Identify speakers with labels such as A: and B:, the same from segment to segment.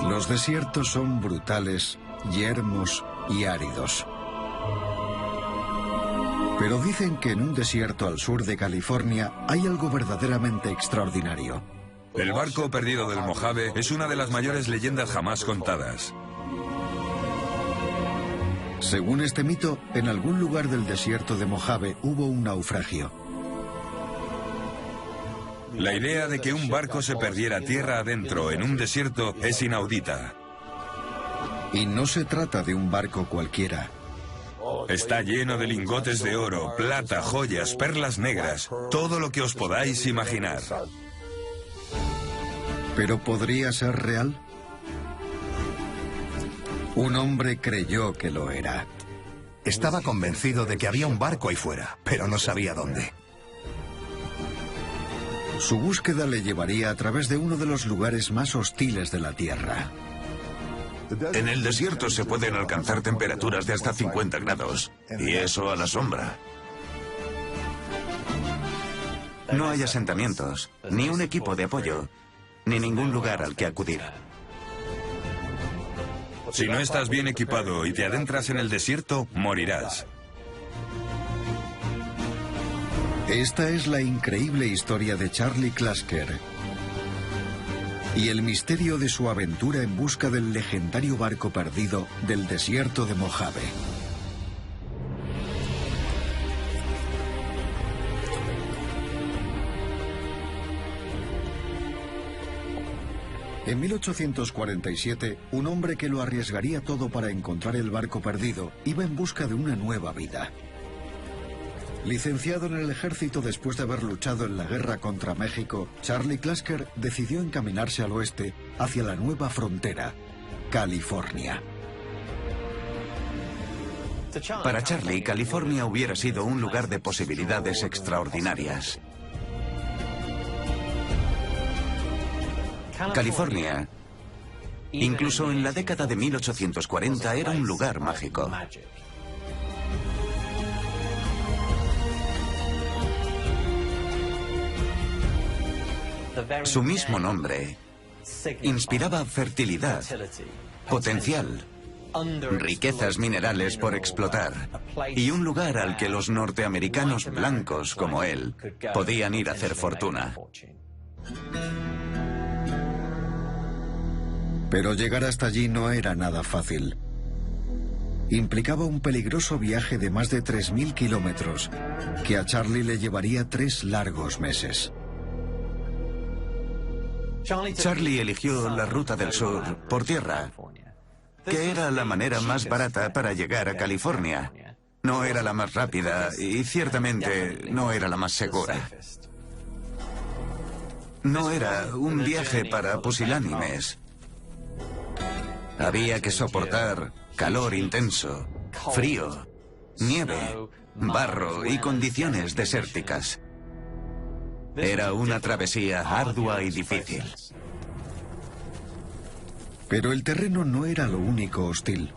A: Los desiertos son brutales, yermos y áridos. Pero dicen que en un desierto al sur de California hay algo verdaderamente extraordinario.
B: El barco perdido del Mojave es una de las mayores leyendas jamás contadas.
A: Según este mito, en algún lugar del desierto de Mojave hubo un naufragio.
B: La idea de que un barco se perdiera tierra adentro en un desierto es inaudita.
A: Y no se trata de un barco cualquiera.
B: Está lleno de lingotes de oro, plata, joyas, perlas negras, todo lo que os podáis imaginar.
A: ¿Pero podría ser real? Un hombre creyó que lo era.
C: Estaba convencido de que había un barco ahí fuera, pero no sabía dónde.
A: Su búsqueda le llevaría a través de uno de los lugares más hostiles de la Tierra.
D: En el desierto se pueden alcanzar temperaturas de hasta 50 grados, y eso a la sombra. No hay asentamientos, ni un equipo de apoyo, ni ningún lugar al que acudir.
B: Si no estás bien equipado y te adentras en el desierto, morirás.
A: Esta es la increíble historia de Charlie Clusker y el misterio de su aventura en busca del legendario barco perdido del desierto de Mojave. En 1847, un hombre que lo arriesgaría todo para encontrar el barco perdido iba en busca de una nueva vida. Licenciado en el ejército después de haber luchado en la guerra contra México, Charlie Clusker decidió encaminarse al oeste hacia la nueva frontera, California.
D: Para Charlie, California hubiera sido un lugar de posibilidades extraordinarias. California, incluso en la década de 1840, era un lugar mágico. Su mismo nombre inspiraba fertilidad, potencial, riquezas minerales por explotar y un lugar al que los norteamericanos blancos como él podían ir a hacer fortuna.
A: Pero llegar hasta allí no era nada fácil. Implicaba un peligroso viaje de más de 3.000 kilómetros, que a Charlie le llevaría 3 largos meses.
D: Charlie eligió la ruta del sur por tierra, que era la manera más barata para llegar a California. No era la más rápida y ciertamente no era la más segura. No era un viaje para pusilánimes. Había que soportar calor intenso, frío, nieve, barro y condiciones desérticas. Era una travesía ardua y difícil.
A: Pero el terreno no era lo único hostil.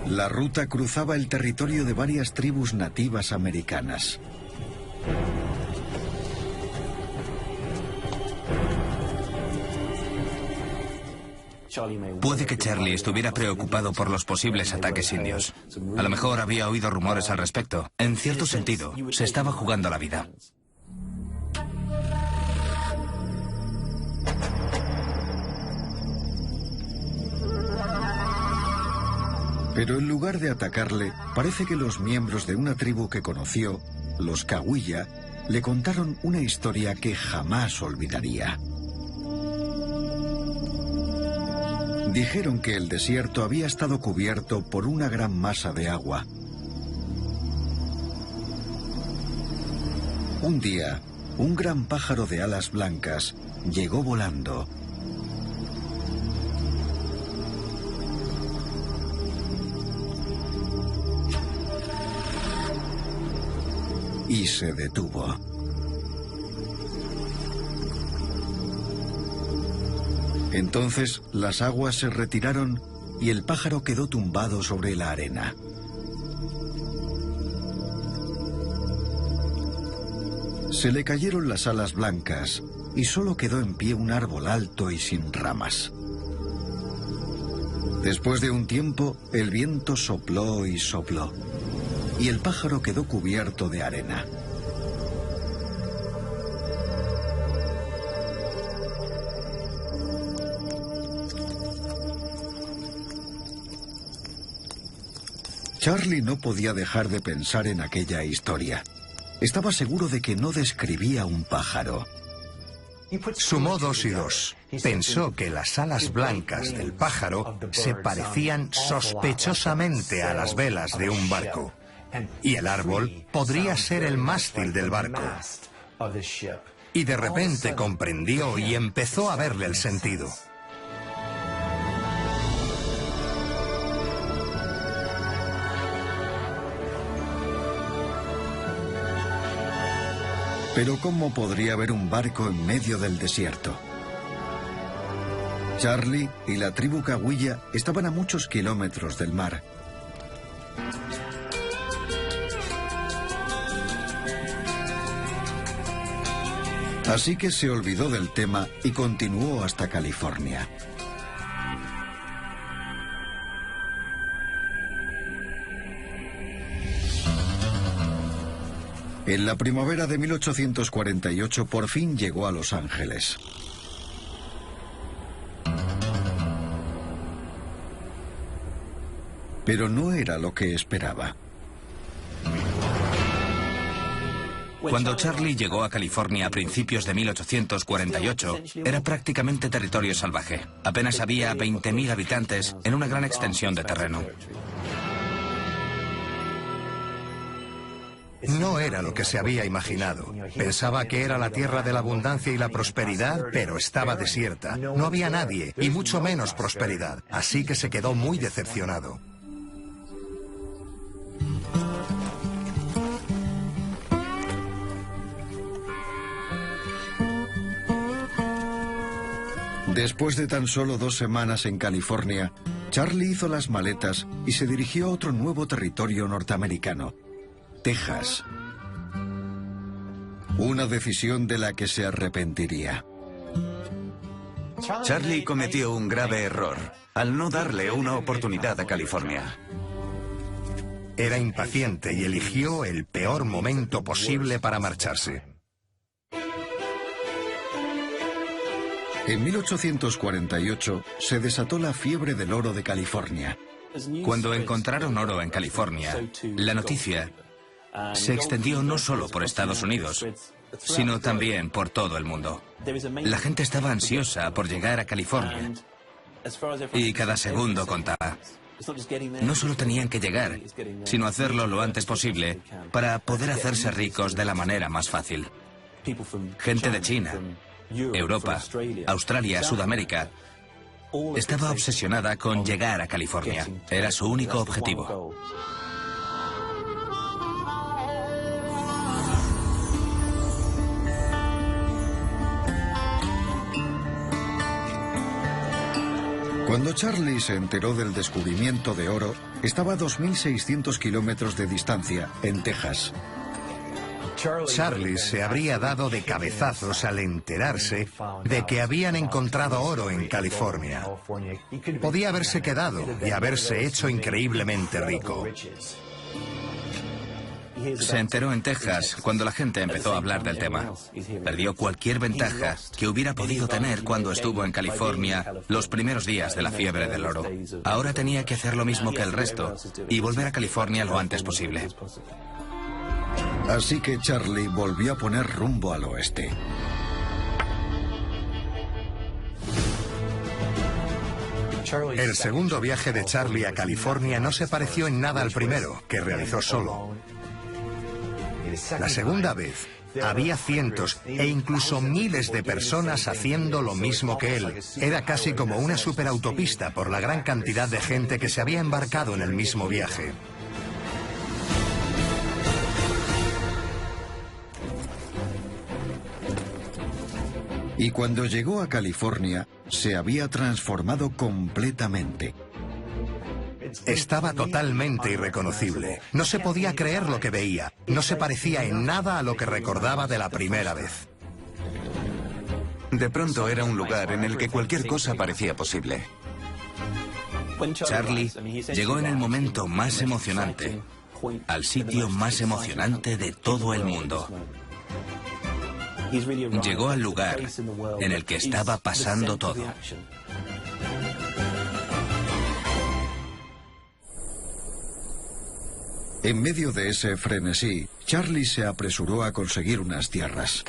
A: La ruta cruzaba el territorio de varias tribus nativas americanas.
E: Puede que Charlie estuviera preocupado por los posibles ataques indios. A lo mejor había oído rumores al respecto. En cierto sentido, se estaba jugando la vida.
A: Pero en lugar de atacarle, parece que los miembros de una tribu que conoció, los Cahuilla, le contaron una historia que jamás olvidaría. Dijeron que el desierto había estado cubierto por una gran masa de agua. Un día, un gran pájaro de alas blancas llegó volando. Y se detuvo. Entonces las aguas se retiraron y el pájaro quedó tumbado sobre la arena. Se le cayeron las alas blancas y solo quedó en pie un árbol alto y sin ramas. Después de un tiempo, el viento sopló y sopló, y el pájaro quedó cubierto de arena. Charlie no podía dejar de pensar en aquella historia. Estaba seguro de que no describía un pájaro.
C: Sumó 2 y 2. Pensó que las alas blancas del pájaro se parecían sospechosamente a las velas de un barco. Y el árbol podría ser el mástil del barco. Y de repente comprendió y empezó a verle el sentido.
A: Pero ¿cómo podría haber un barco en medio del desierto? Charlie y la tribu Cahuilla estaban a muchos kilómetros del mar. Así que se olvidó del tema y continuó hasta California. En la primavera de 1848 por fin llegó a Los Ángeles. Pero no era lo que esperaba.
E: Cuando Charlie llegó a California a principios de 1848, era prácticamente territorio salvaje. Apenas había 20.000 habitantes en una gran extensión de terreno.
C: No era lo que se había imaginado. Pensaba que era la tierra de la abundancia y la prosperidad, pero estaba desierta. No había nadie, y mucho menos prosperidad. Así que se quedó muy decepcionado.
A: Después de tan solo 2 semanas en California, Charlie hizo las maletas y se dirigió a otro nuevo territorio norteamericano, Texas. Una decisión de la que se arrepentiría.
D: Charlie cometió un grave error al no darle una oportunidad a California.
C: Era impaciente y eligió el peor momento posible para marcharse.
A: En 1848 se desató la fiebre del oro de California.
E: Cuando encontraron oro en California, la noticia se extendió no solo por Estados Unidos, sino también por todo el mundo. La gente estaba ansiosa por llegar a California y cada segundo contaba. No solo tenían que llegar, sino hacerlo lo antes posible para poder hacerse ricos de la manera más fácil. Gente de China, Europa, Australia, Sudamérica, estaba obsesionada con llegar a California. Era su único objetivo.
A: Cuando Charlie se enteró del descubrimiento de oro, estaba a 2.600 kilómetros de distancia, en Texas.
C: Charlie se habría dado de cabezazos al enterarse de que habían encontrado oro en California. Podía haberse quedado y haberse hecho increíblemente rico.
E: Se enteró en Texas cuando la gente empezó a hablar del tema. Perdió cualquier ventaja que hubiera podido tener cuando estuvo en California los primeros días de la fiebre del oro. Ahora tenía que hacer lo mismo que el resto y volver a California lo antes posible.
A: Así que Charlie volvió a poner rumbo al oeste.
C: El segundo viaje de Charlie a California no se pareció en nada al primero, que realizó solo. La segunda vez, había cientos e incluso miles de personas haciendo lo mismo que él. Era casi como una superautopista por la gran cantidad de gente que se había embarcado en el mismo viaje.
A: Y cuando llegó a California, se había transformado completamente.
C: Estaba totalmente irreconocible. No se podía creer lo que veía. No se parecía en nada a lo que recordaba de la primera vez.
D: De pronto era un lugar en el que cualquier cosa parecía posible.
E: Charlie llegó en el momento más emocionante, al sitio más emocionante de todo el mundo. Llegó al lugar en el que estaba pasando todo.
A: En medio de ese frenesí, Charlie se apresuró a conseguir unas tierras.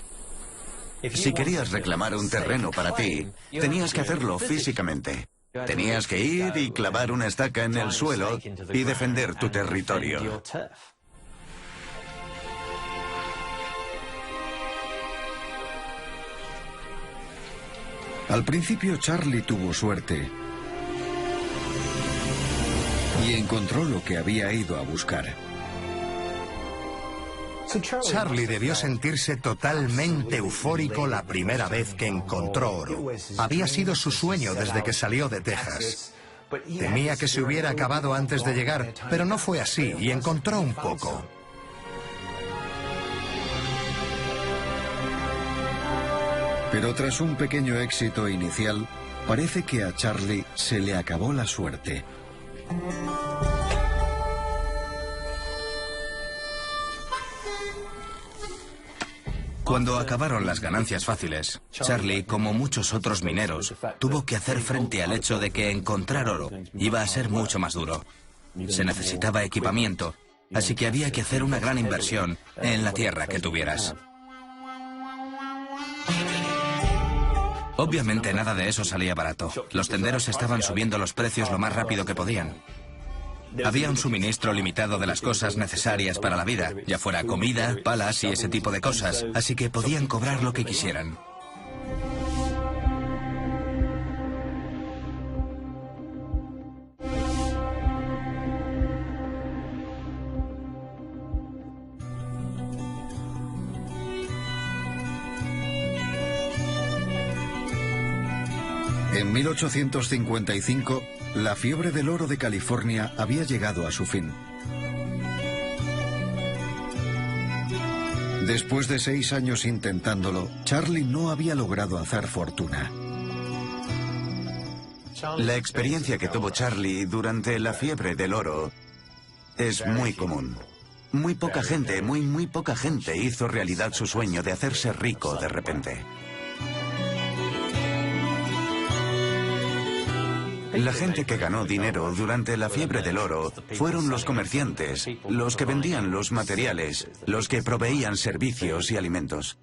D: Si querías reclamar un terreno para ti, tenías que hacerlo físicamente. Tenías que ir y clavar una estaca en el suelo y defender tu territorio.
A: Al principio Charlie tuvo suerte y encontró lo que había ido a buscar.
C: Charlie debió sentirse totalmente eufórico la primera vez que encontró oro. Había sido su sueño desde que salió de Texas. Temía que se hubiera acabado antes de llegar, pero no fue así y encontró un poco.
A: Pero tras un pequeño éxito inicial, parece que a Charlie se le acabó la suerte.
E: Cuando acabaron las ganancias fáciles, Charlie, como muchos otros mineros, tuvo que hacer frente al hecho de que encontrar oro iba a ser mucho más duro. Se necesitaba equipamiento, así que había que hacer una gran inversión en la tierra que tuvieras. Obviamente nada de eso salía barato. Los tenderos estaban subiendo los precios lo más rápido que podían. Había un suministro limitado de las cosas necesarias para la vida, ya fuera comida, palas y ese tipo de cosas, así que podían cobrar lo que quisieran.
A: En 1855, la fiebre del oro de California había llegado a su fin. Después de 6 años intentándolo, Charlie no había logrado hacer fortuna.
D: La experiencia que tuvo Charlie durante la fiebre del oro es muy común. Muy poca gente, muy poca gente hizo realidad su sueño de hacerse rico de repente. La gente que ganó dinero durante la fiebre del oro fueron los comerciantes, los que vendían los materiales, los que proveían servicios y alimentos.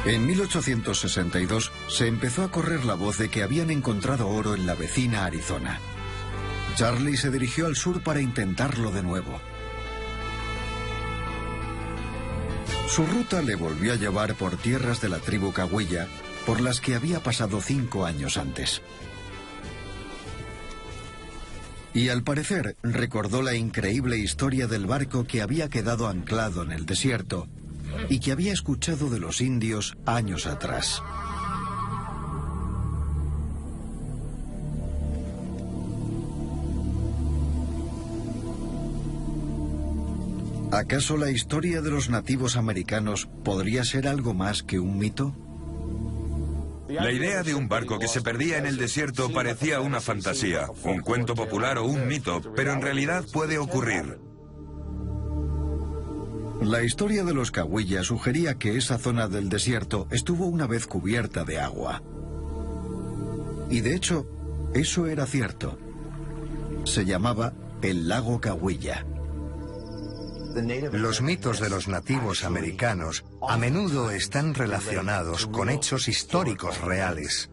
A: En 1862 se empezó a correr la voz de que habían encontrado oro en la vecina Arizona. Charlie se dirigió al sur para intentarlo de nuevo. Su ruta le volvió a llevar por tierras de la tribu Cahuilla, por las que había pasado 5 años antes. Y al parecer recordó la increíble historia del barco que había quedado anclado en el desierto y que había escuchado de los indios años atrás. ¿Acaso la historia de los nativos americanos podría ser algo más que un mito?
B: La idea de un barco que se perdía en el desierto parecía una fantasía, un cuento popular o un mito, pero en realidad puede ocurrir.
A: La historia de los Cahuilla sugería que esa zona del desierto estuvo una vez cubierta de agua. Y de hecho, eso era cierto. Se llamaba el lago Cahuilla.
C: Los mitos de los nativos americanos a menudo están relacionados con hechos históricos reales.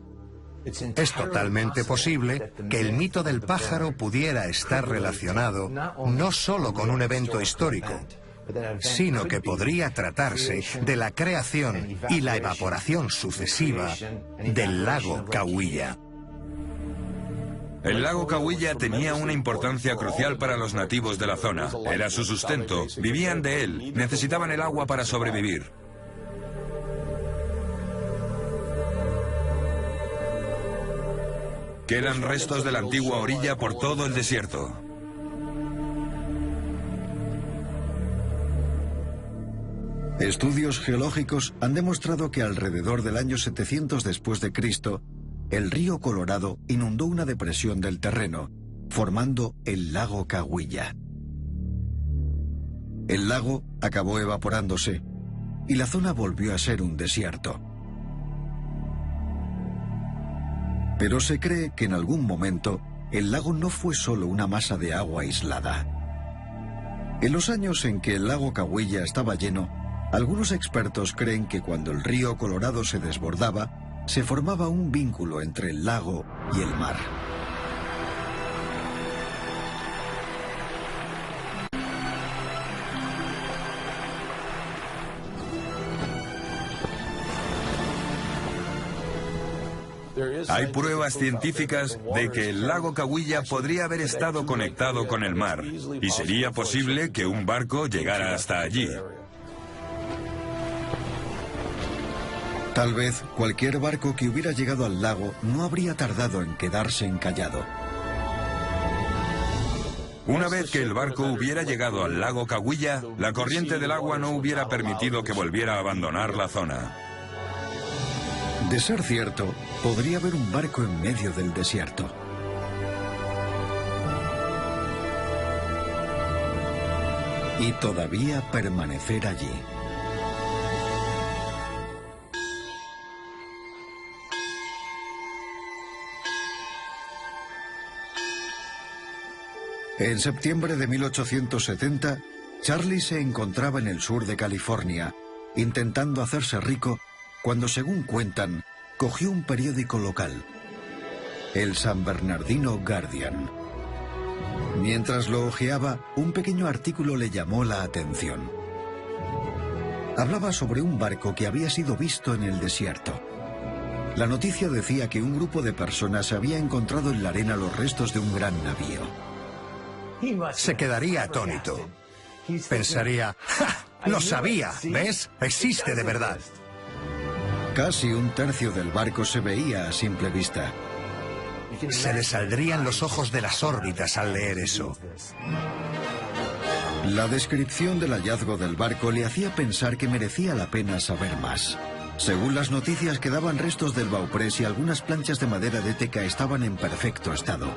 C: Es totalmente posible que el mito del pájaro pudiera estar relacionado no solo con un evento histórico, sino que podría tratarse de la creación y la evaporación sucesiva del lago Cahuilla.
B: El lago Cahuilla tenía una importancia crucial para los nativos de la zona. Era su sustento, vivían de él, necesitaban el agua para sobrevivir. Quedan restos de la antigua orilla por todo el desierto.
A: Estudios geológicos han demostrado que alrededor del año 700 después de Cristo, el río Colorado inundó una depresión del terreno, formando el lago Cahuilla. El lago acabó evaporándose y la zona volvió a ser un desierto. Pero se cree que en algún momento el lago no fue solo una masa de agua aislada. En los años en que el lago Cahuilla estaba lleno, algunos expertos creen que cuando el río Colorado se desbordaba, se formaba un vínculo entre el lago y el mar.
B: Hay pruebas científicas de que el lago Cahuilla podría haber estado conectado con el mar, y sería posible que un barco llegara hasta allí.
A: Tal vez cualquier barco que hubiera llegado al lago no habría tardado en quedarse encallado.
B: Una vez que el barco hubiera llegado al lago Cahuilla, la corriente del agua no hubiera permitido que volviera a abandonar la zona.
A: De ser cierto, podría haber un barco en medio del desierto. Y todavía permanecer allí. En septiembre de 1870, Charlie se encontraba en el sur de California, intentando hacerse rico, cuando, según cuentan, cogió un periódico local, el San Bernardino Guardian. Mientras lo hojeaba, un pequeño artículo le llamó la atención. Hablaba sobre un barco que había sido visto en el desierto. La noticia decía que un grupo de personas había encontrado en la arena los restos de un gran navío.
C: Se quedaría atónito. Pensaría, ¡ja! ¡Lo sabía! ¿Ves? Existe de verdad.
A: Casi un tercio del barco se veía a simple vista.
C: Se le saldrían los ojos de las órbitas al leer eso.
A: La descripción del hallazgo del barco le hacía pensar que merecía la pena saber más. Según las noticias, quedaban restos del bauprés y algunas planchas de madera de teca estaban en perfecto estado.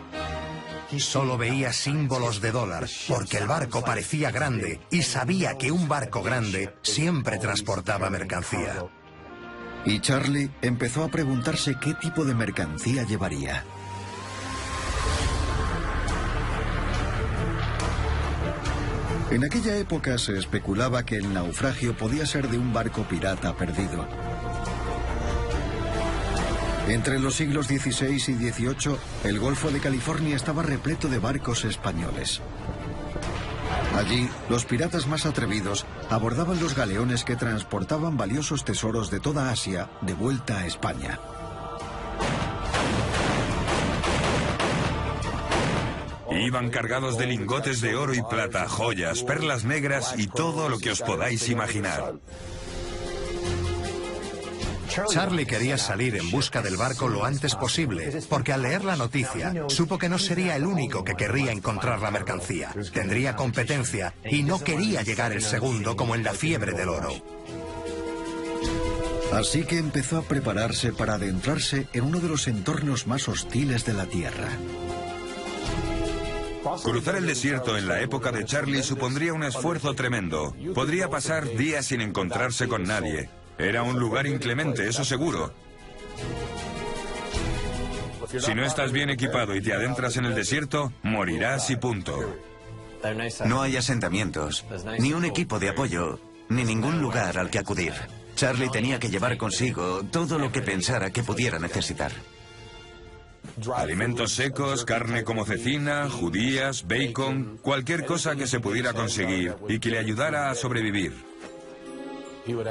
C: Solo veía símbolos de dólar, porque el barco parecía grande y sabía que un barco grande siempre transportaba mercancía.
A: Y Charlie empezó a preguntarse qué tipo de mercancía llevaría. En aquella época se especulaba que el naufragio podía ser de un barco pirata perdido. Entre los siglos XVI y XVIII, el Golfo de California estaba repleto de barcos españoles. Allí, los piratas más atrevidos abordaban los galeones que transportaban valiosos tesoros de toda Asia de vuelta a España.
B: Iban cargados de lingotes de oro y plata, joyas, perlas negras y todo lo que os podáis imaginar.
C: Charlie quería salir en busca del barco lo antes posible, porque al leer la noticia, supo que no sería el único que querría encontrar la mercancía. Tendría competencia y no quería llegar el segundo como en la fiebre del oro.
A: Así que empezó a prepararse para adentrarse en uno de los entornos más hostiles de la Tierra.
B: Cruzar el desierto en la época de Charlie supondría un esfuerzo tremendo. Podría pasar días sin encontrarse con nadie. Era un lugar inclemente, eso seguro. Si no estás bien equipado y te adentras en el desierto, morirás y punto.
D: No hay asentamientos, ni un equipo de apoyo, ni ningún lugar al que acudir. Charlie tenía que llevar consigo todo lo que pensara que pudiera necesitar.
B: Alimentos secos, carne como cecina, judías, bacon, cualquier cosa que se pudiera conseguir y que le ayudara a sobrevivir.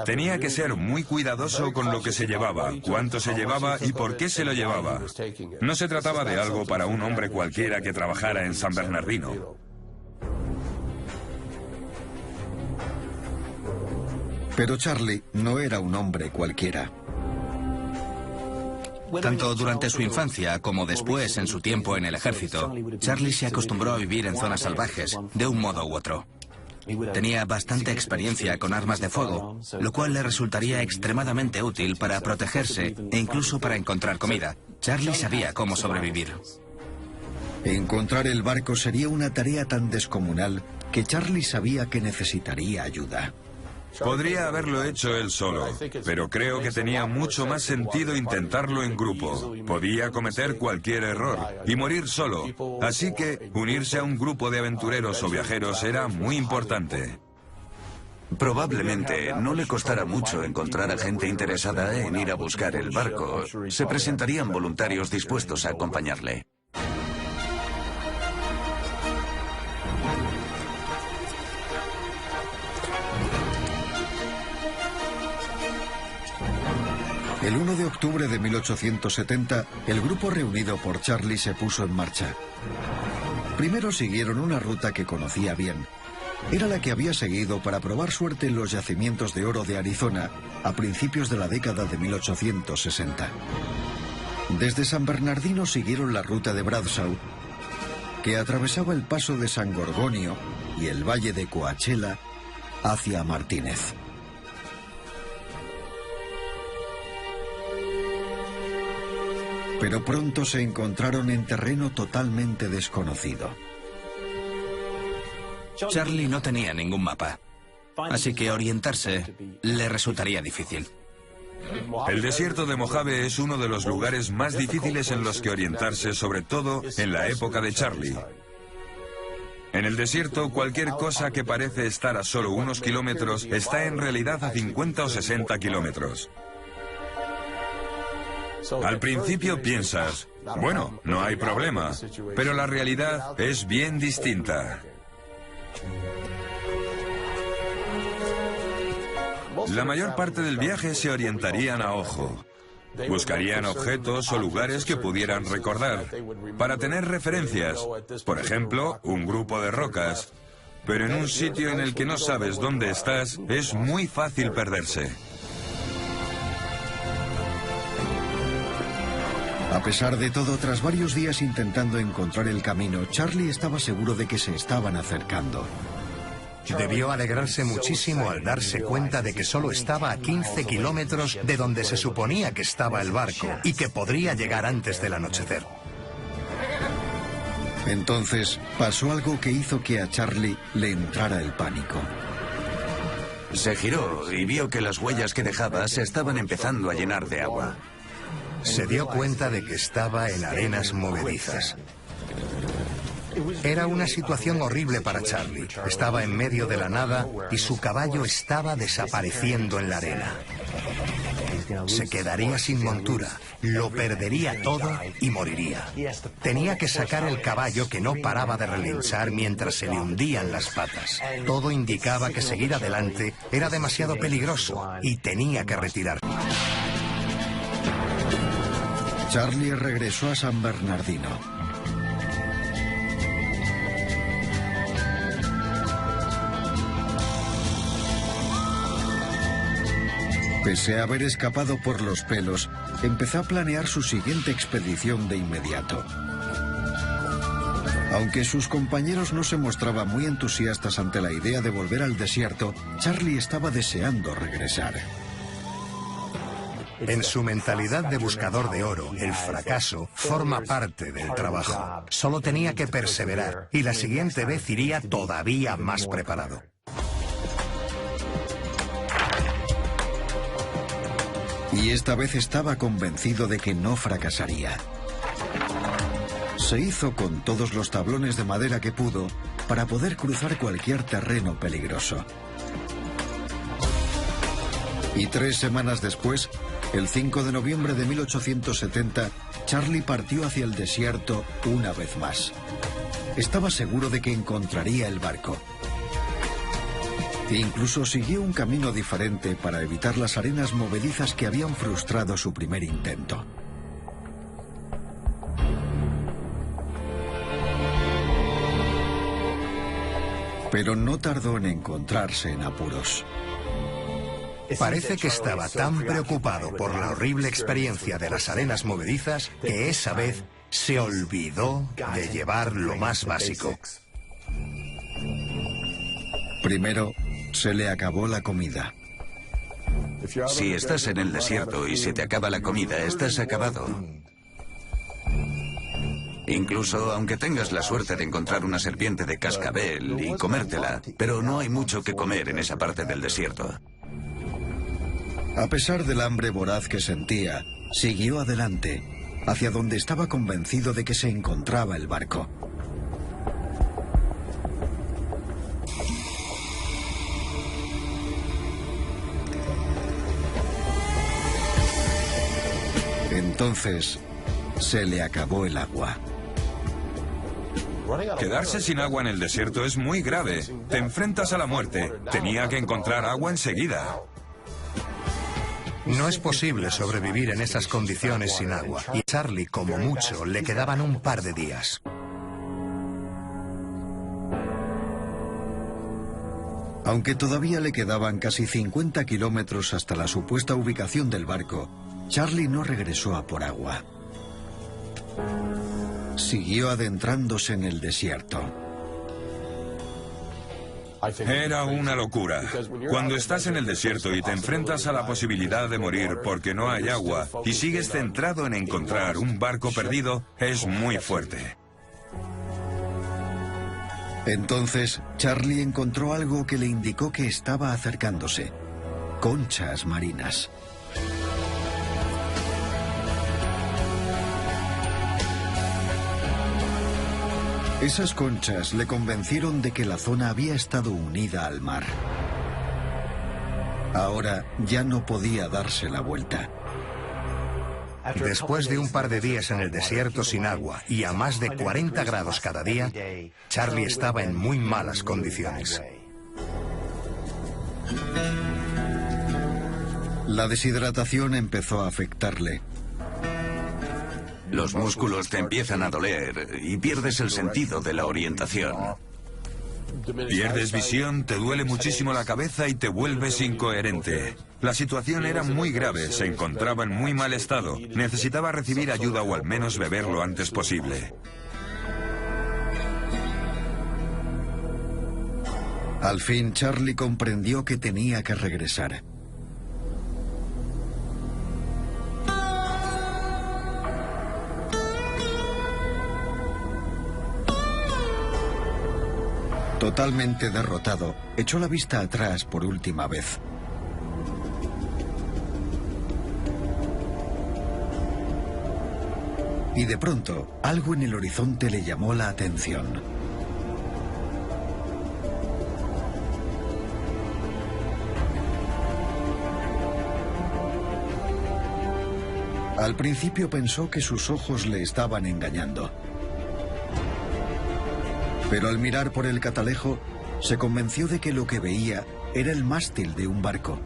B: Tenía que ser muy cuidadoso con lo que se llevaba, cuánto se llevaba y por qué se lo llevaba. No se trataba de algo para un hombre cualquiera que trabajara en San Bernardino.
A: Pero Charlie no era un hombre cualquiera.
E: Tanto durante su infancia como después en su tiempo en el ejército, Charlie se acostumbró a vivir en zonas salvajes, de un modo u otro. Tenía bastante experiencia con armas de fuego, lo cual le resultaría extremadamente útil para protegerse e incluso para encontrar comida. Charlie sabía cómo sobrevivir.
A: Encontrar el barco sería una tarea tan descomunal que Charlie sabía que necesitaría ayuda.
B: Podría haberlo hecho él solo, pero creo que tenía mucho más sentido intentarlo en grupo. Podía cometer cualquier error y morir solo, así que unirse a un grupo de aventureros o viajeros era muy importante.
D: Probablemente no le costara mucho encontrar a gente interesada en ir a buscar el barco. Se presentarían voluntarios dispuestos a acompañarle.
A: El 1 de octubre de 1870, el grupo reunido por Charlie se puso en marcha. Primero siguieron una ruta que conocía bien. Era la que había seguido para probar suerte en los yacimientos de oro de Arizona a principios de la década de 1860. Desde San Bernardino siguieron la ruta de Bradshaw, que atravesaba el paso de San Gorgonio y el valle de Coachella hacia Martínez. Pero pronto se encontraron en terreno totalmente desconocido.
E: Charlie no tenía ningún mapa, así que orientarse le resultaría difícil.
B: El desierto de Mojave es uno de los lugares más difíciles en los que orientarse, sobre todo en la época de Charlie. En el desierto, cualquier cosa que parece estar a solo unos kilómetros está en realidad a 50 o 60 kilómetros. Al principio piensas, bueno, no hay problema, pero la realidad es bien distinta. La mayor parte del viaje se orientarían a ojo. Buscarían objetos o lugares que pudieran recordar, para tener referencias, por ejemplo, un grupo de rocas. Pero en un sitio en el que no sabes dónde estás, es muy fácil perderse.
A: A pesar de todo, tras varios días intentando encontrar el camino, Charlie estaba seguro de que se estaban acercando.
C: Debió alegrarse muchísimo al darse cuenta de que solo estaba a 15 kilómetros de donde se suponía que estaba el barco y que podría llegar antes del anochecer.
A: Entonces pasó algo que hizo que a Charlie le entrara el pánico.
D: Se giró y vio que las huellas que dejaba se estaban empezando a llenar de agua.
C: Se dio cuenta de que estaba en arenas movedizas. Era una situación horrible para Charlie. Estaba en medio de la nada y su caballo estaba desapareciendo en la arena. Se quedaría sin montura, lo perdería todo y moriría. Tenía que sacar el caballo que no paraba de relinchar mientras se le hundían las patas. Todo indicaba que seguir adelante era demasiado peligroso y tenía que retirarse.
A: Charlie regresó a San Bernardino. Pese a haber escapado por los pelos, empezó a planear su siguiente expedición de inmediato. Aunque sus compañeros no se mostraban muy entusiastas ante la idea de volver al desierto, Charlie estaba deseando regresar.
C: En su mentalidad de buscador de oro, el fracaso forma parte del trabajo. Solo tenía que perseverar y la siguiente vez iría todavía más preparado.
A: Y esta vez estaba convencido de que no fracasaría. Se hizo con todos los tablones de madera que pudo para poder cruzar cualquier terreno peligroso. Y 3 semanas después, el 5 de noviembre de 1870, Charlie partió hacia el desierto una vez más. Estaba seguro de que encontraría el barco. E incluso siguió un camino diferente para evitar las arenas movedizas que habían frustrado su primer intento. Pero no tardó en encontrarse en apuros.
C: Parece que estaba tan preocupado por la horrible experiencia de las arenas movedizas que esa vez se olvidó de llevar lo más básico.
A: Primero, se le acabó la comida.
D: Si estás en el desierto y se te acaba la comida, estás acabado. Incluso aunque tengas la suerte de encontrar una serpiente de cascabel y comértela, pero no hay mucho que comer en esa parte del desierto.
A: A pesar del hambre voraz que sentía, siguió adelante, hacia donde estaba convencido de que se encontraba el barco. Entonces, se le acabó el agua.
B: Quedarse sin agua en el desierto es muy grave. Te enfrentas a la muerte. Tenía que encontrar agua enseguida.
C: No es posible sobrevivir en esas condiciones sin agua. Y a Charlie, como mucho, le quedaban un par de días.
A: Aunque todavía le quedaban casi 50 kilómetros hasta la supuesta ubicación del barco, Charlie no regresó a por agua. Siguió adentrándose en el desierto.
B: Era una locura. Cuando estás en el desierto y te enfrentas a la posibilidad de morir porque no hay agua y sigues centrado en encontrar un barco perdido, es muy fuerte.
A: Entonces, Charlie encontró algo que le indicó que estaba acercándose. Conchas marinas. Esas conchas le convencieron de que la zona había estado unida al mar. Ahora ya no podía darse la vuelta.
C: Después de un par de días en el desierto sin agua y a más de 40 grados cada día, Charlie estaba en muy malas condiciones.
A: La deshidratación empezó a afectarle.
D: Los músculos te empiezan a doler y pierdes el sentido de la orientación.
B: Pierdes visión, te duele muchísimo la cabeza y te vuelves incoherente. La situación era muy grave, se encontraba en muy mal estado. Necesitaba recibir ayuda o al menos beber lo antes posible.
A: Al fin, Charlie comprendió que tenía que regresar. Totalmente derrotado, echó la vista atrás por última vez. Y de pronto, algo en el horizonte le llamó la atención. Al principio pensó que sus ojos le estaban engañando. Pero al mirar por el catalejo, se convenció de que lo que veía era el mástil de un barco.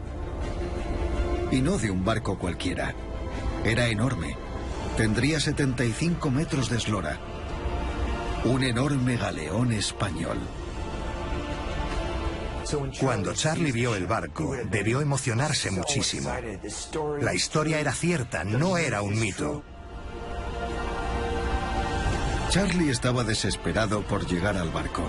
A: Y no de un barco cualquiera. Era enorme. Tendría 75 metros de eslora. Un enorme galeón español.
C: Cuando Charlie vio el barco, debió emocionarse muchísimo. La historia era cierta, no era un mito.
A: Charlie estaba desesperado por llegar al barco.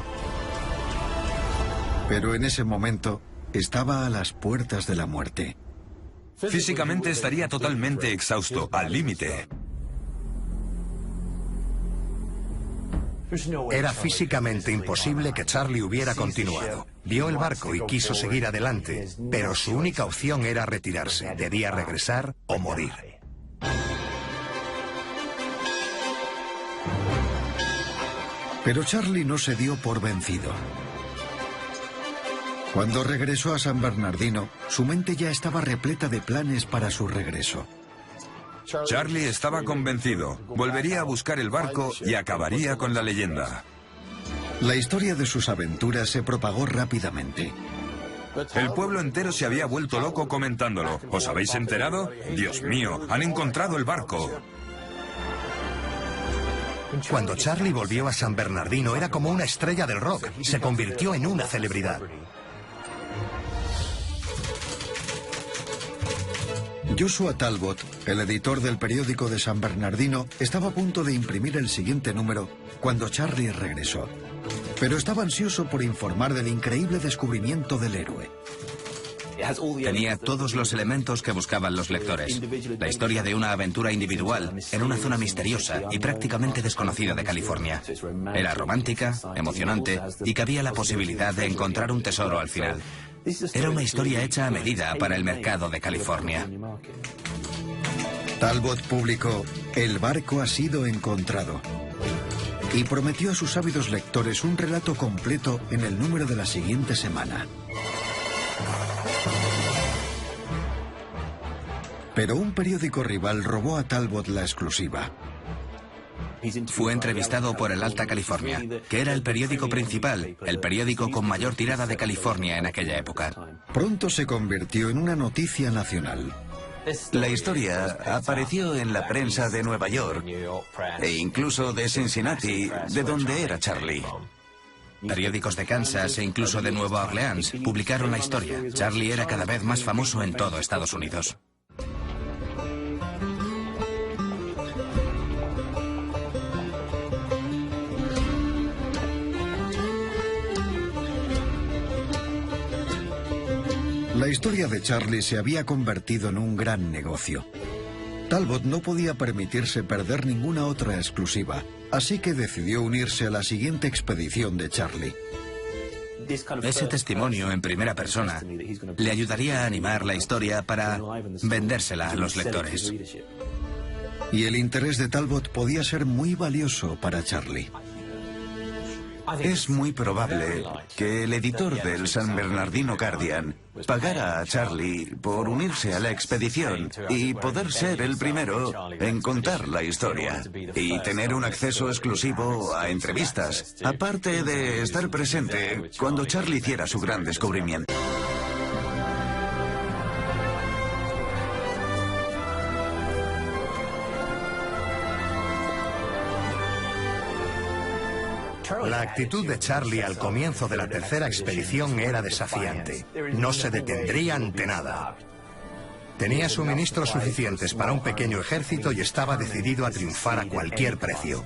A: Pero en ese momento estaba a las puertas de la muerte.
B: Físicamente estaría totalmente exhausto, al límite.
C: Era físicamente imposible que Charlie hubiera continuado. Vio el barco y quiso seguir adelante, pero su única opción era retirarse. Debía regresar o morir.
A: Pero Charlie no se dio por vencido. Cuando regresó a San Bernardino, su mente ya estaba repleta de planes para su regreso.
B: Charlie estaba convencido. Volvería a buscar el barco y acabaría con la leyenda.
A: La historia de sus aventuras se propagó rápidamente.
B: El pueblo entero se había vuelto loco comentándolo. ¿Os habéis enterado? Dios mío, han encontrado el barco.
C: Cuando Charlie volvió a San Bernardino era como una estrella del rock. Se convirtió en una celebridad.
A: Joshua Talbot, el editor del periódico de San Bernardino, estaba a punto de imprimir el siguiente número cuando Charlie regresó. pero estaba ansioso por informar del increíble descubrimiento del héroe.
E: Tenía todos los elementos que buscaban los lectores. La historia de una aventura individual en una zona misteriosa y prácticamente desconocida de California. Era romántica, emocionante y cabía la posibilidad de encontrar un tesoro al final. Era una historia hecha a medida para el mercado de California.
A: Talbot publicó "El barco ha sido encontrado" y prometió a sus ávidos lectores un relato completo en el número de la siguiente semana. Pero un periódico rival robó a Talbot la exclusiva.
E: Fue entrevistado por el Alta California, que era el periódico principal, el periódico con mayor tirada de California en aquella época.
A: Pronto se convirtió en una noticia nacional.
D: La historia apareció en la prensa de Nueva York e incluso de Cincinnati, de donde era Charlie.
E: Periódicos de Kansas e incluso de Nueva Orleans publicaron la historia. Charlie era cada vez más famoso en todo Estados Unidos.
A: La historia de Charlie se había convertido en un gran negocio. Talbot no podía permitirse perder ninguna otra exclusiva, así que decidió unirse a la siguiente expedición de Charlie.
E: Ese testimonio en primera persona le ayudaría a animar la historia para vendérsela a los lectores.
A: Y el interés de Talbot podía ser muy valioso para Charlie.
D: Es muy probable que el editor del San Bernardino Guardian pagara a Charlie por unirse a la expedición y poder ser el primero en contar la historia y tener un acceso exclusivo a entrevistas, aparte de estar presente cuando Charlie hiciera su gran descubrimiento.
C: La actitud de Charlie al comienzo de la tercera expedición era desafiante. No se detendría ante nada. Tenía suministros suficientes para un pequeño ejército y estaba decidido a triunfar a cualquier precio.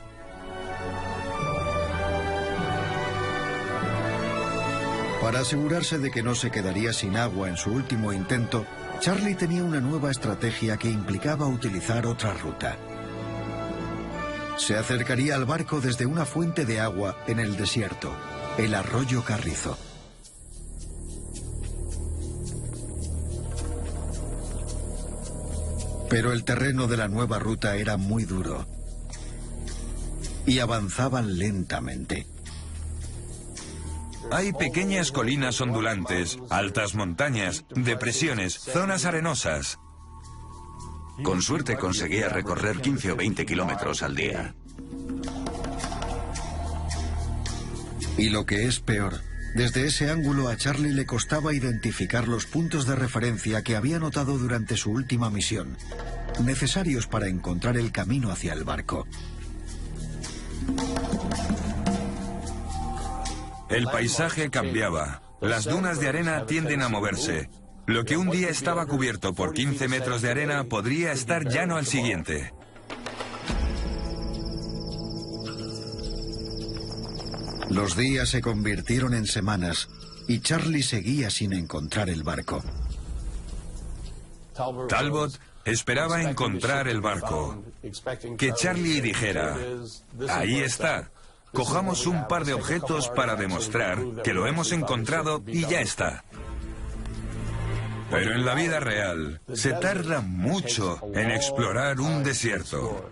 A: Para asegurarse de que no se quedaría sin agua en su último intento, Charlie tenía una nueva estrategia que implicaba utilizar otra ruta. Se acercaría al barco desde una fuente de agua en el desierto, el arroyo Carrizo. Pero el terreno de la nueva ruta era muy duro y avanzaban lentamente.
B: Hay pequeñas colinas ondulantes, altas montañas, depresiones, zonas arenosas.
D: Con suerte conseguía recorrer 15 o 20 kilómetros al día.
A: Y lo que es peor, desde ese ángulo a Charlie le costaba identificar los puntos de referencia que había notado durante su última misión, necesarios para encontrar el camino hacia el barco.
B: El paisaje cambiaba. Las dunas de arena tienden a moverse. Lo que un día estaba cubierto por 15 metros de arena podría estar llano al siguiente.
A: Los días se convirtieron en semanas y Charlie seguía sin encontrar el barco.
B: Talbot esperaba encontrar el barco. Que Charlie dijera, ahí está, cojamos un par de objetos para demostrar que lo hemos encontrado y ya está. Pero en la vida real, se tarda mucho en explorar un desierto.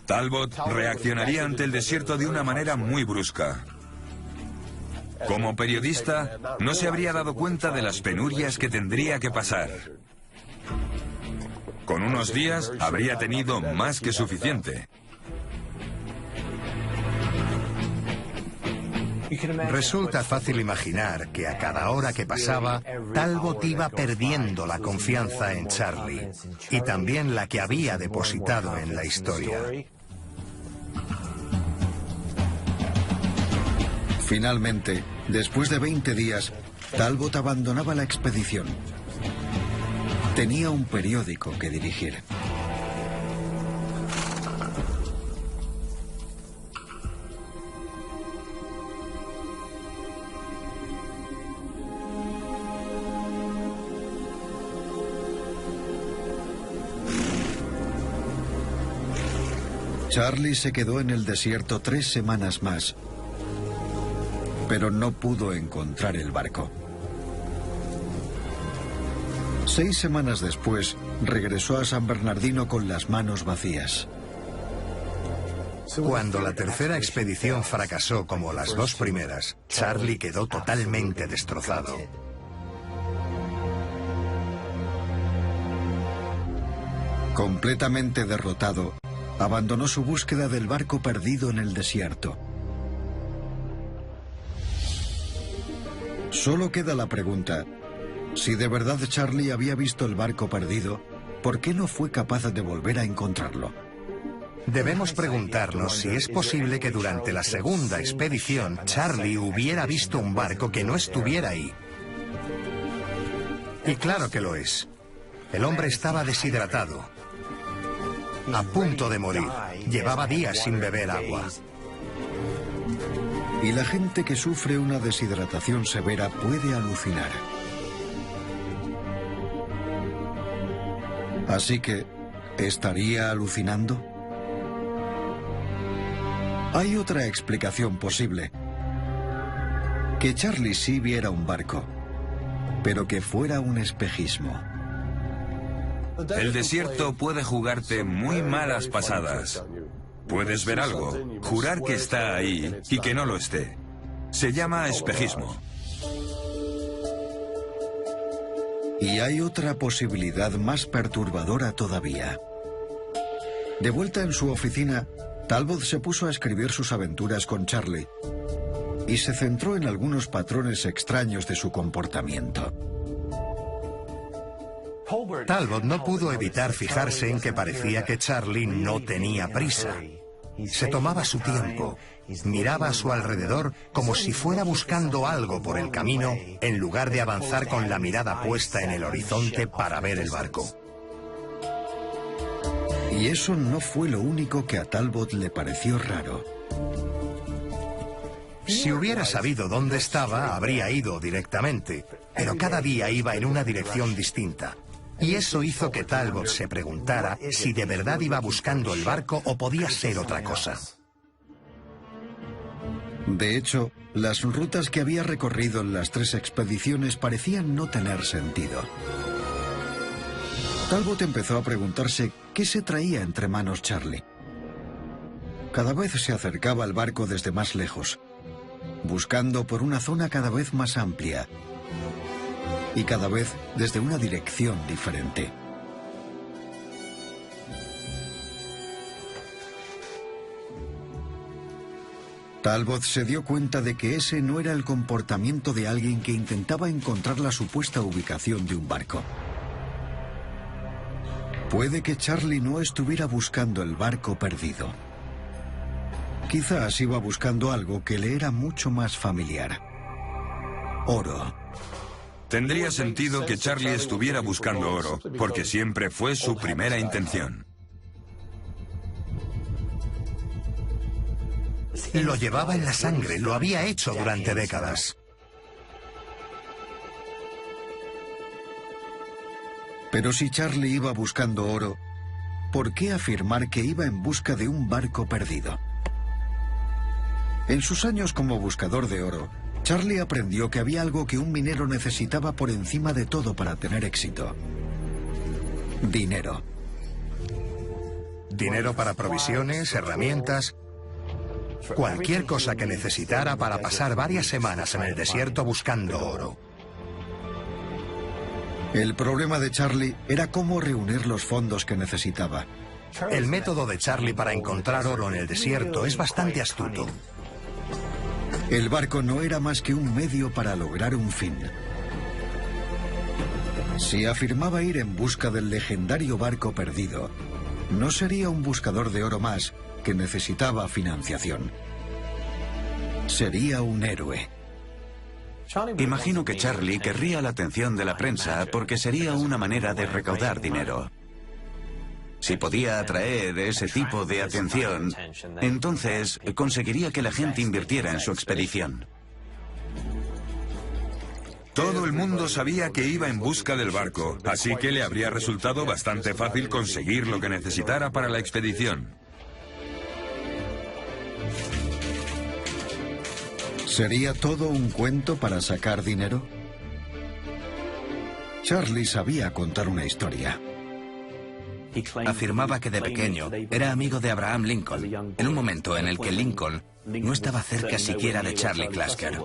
B: Talbot reaccionaría ante el desierto de una manera muy brusca. Como periodista, no se habría dado cuenta de las penurias que tendría que pasar. Con unos días habría tenido más que suficiente.
C: Resulta fácil imaginar que a cada hora que pasaba, Talbot iba perdiendo la confianza en Charlie y también la que había depositado en la historia.
A: Finalmente, después de 20 días, Talbot abandonaba la expedición. Tenía un periódico que dirigir. Charlie se quedó en el desierto 3 semanas más, pero no pudo encontrar el barco. 6 semanas después, regresó a San Bernardino con las manos vacías.
C: Cuando la tercera expedición fracasó como las 2 primeras, Charlie quedó totalmente destrozado.
A: Completamente derrotado, abandonó su búsqueda del barco perdido en el desierto. Solo queda la pregunta: si de verdad Charlie había visto el barco perdido, ¿por qué no fue capaz de volver a encontrarlo?
C: Debemos preguntarnos si es posible que durante la segunda expedición Charlie hubiera visto un barco que no estuviera ahí. Y claro que lo es. El hombre estaba deshidratado, a punto de morir. Llevaba días sin beber agua.
A: Y la gente que sufre una deshidratación severa puede alucinar. Así que, ¿estaría alucinando? Hay otra explicación posible. Que Charlie sí viera un barco, pero que fuera un espejismo.
B: El desierto puede jugarte muy malas pasadas. Puedes ver algo, jurar que está ahí y que no lo esté. Se llama espejismo.
A: Y hay otra posibilidad más perturbadora todavía. De vuelta en su oficina, Talbot se puso a escribir sus aventuras con Charlie y se centró en algunos patrones extraños de su comportamiento.
C: Talbot no pudo evitar fijarse en que parecía que Charlie no tenía prisa. Se tomaba su tiempo, miraba a su alrededor como si fuera buscando algo por el camino, en lugar de avanzar con la mirada puesta en el horizonte para ver el barco.
A: Y eso no fue lo único que a Talbot le pareció raro.
C: Si hubiera sabido dónde estaba, habría ido directamente, pero cada día iba en una dirección distinta. Y eso hizo que Talbot se preguntara si de verdad iba buscando el barco o podía ser otra cosa.
A: De hecho, las rutas que había recorrido en las 3 expediciones parecían no tener sentido. Talbot empezó a preguntarse qué se traía entre manos Charlie. Cada vez se acercaba al barco desde más lejos, buscando por una zona cada vez más amplia y cada vez desde una dirección diferente. Talbot se dio cuenta de que ese no era el comportamiento de alguien que intentaba encontrar la supuesta ubicación de un barco. Puede que Charlie no estuviera buscando el barco perdido. Quizás iba buscando algo que le era mucho más familiar: oro.
B: Tendría sentido que Charlie estuviera buscando oro, porque siempre fue su primera intención.
C: Lo llevaba en la sangre, lo había hecho durante décadas.
A: Pero si Charlie iba buscando oro, ¿por qué afirmar que iba en busca de un barco perdido? En sus años como buscador de oro, Charlie aprendió que había algo que un minero necesitaba por encima de todo para tener éxito: dinero.
C: Dinero para provisiones, herramientas, cualquier cosa que necesitara para pasar varias semanas en el desierto buscando oro.
A: El problema de Charlie era cómo reunir los fondos que necesitaba.
C: El método de Charlie para encontrar oro en el desierto es bastante astuto.
A: El barco no era más que un medio para lograr un fin. Si afirmaba ir en busca del legendario barco perdido, no sería un buscador de oro más que necesitaba financiación. Sería un héroe.
D: Imagino que Charlie querría la atención de la prensa porque sería una manera de recaudar dinero. Si podía atraer ese tipo de atención, entonces conseguiría que la gente invirtiera en su expedición.
B: Todo el mundo sabía que iba en busca del barco, así que le habría resultado bastante fácil conseguir lo que necesitara para la expedición.
A: ¿Sería todo un cuento para sacar dinero? Charlie sabía contar una historia.
E: Afirmaba que de pequeño era amigo de Abraham Lincoln, en un momento en el que Lincoln no estaba cerca siquiera de Charlie Clusker.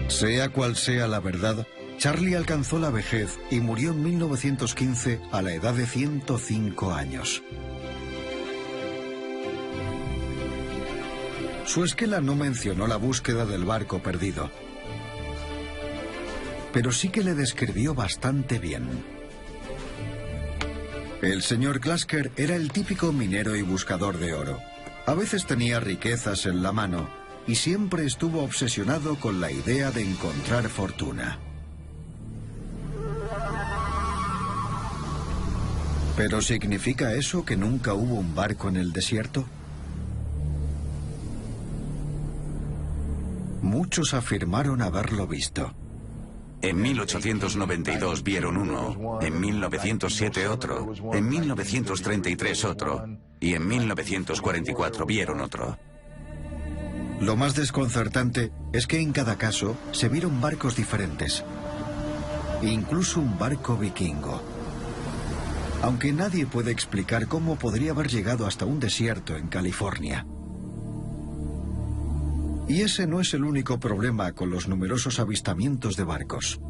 A: Sea cual sea la verdad, Charlie alcanzó la vejez y murió en 1915 a la edad de 105 años. Su esquela no mencionó la búsqueda del barco perdido, pero sí que le describió bastante bien. El señor Clusker era el típico minero y buscador de oro. A veces tenía riquezas en la mano y siempre estuvo obsesionado con la idea de encontrar fortuna. ¿Pero significa eso que nunca hubo un barco en el desierto? Muchos afirmaron haberlo visto.
D: En 1892 vieron uno, en 1907 otro, en 1933 otro y en 1944 vieron otro.
A: Lo más desconcertante es que en cada caso se vieron barcos diferentes, incluso un barco vikingo. Aunque nadie puede explicar cómo podría haber llegado hasta un desierto en California. Y ese no es el único problema con los numerosos avistamientos de barcos.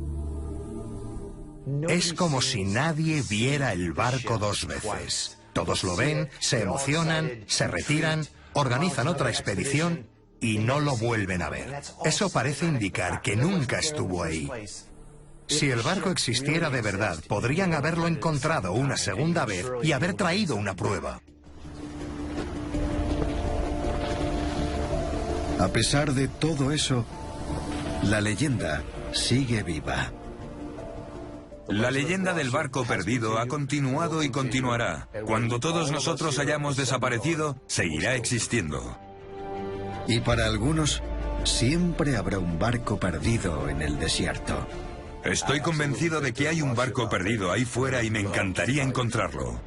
C: Es como si nadie viera el barco dos veces. Todos lo ven, se emocionan, se retiran, organizan otra expedición y no lo vuelven a ver. Eso parece indicar que nunca estuvo ahí. Si el barco existiera de verdad, podrían haberlo encontrado una segunda vez y haber traído una prueba.
A: A pesar de todo eso, la leyenda sigue viva.
B: La leyenda del barco perdido ha continuado y continuará. Cuando todos nosotros hayamos desaparecido, seguirá existiendo.
A: Y para algunos, siempre habrá un barco perdido en el desierto.
B: Estoy convencido de que hay un barco perdido ahí fuera y me encantaría encontrarlo.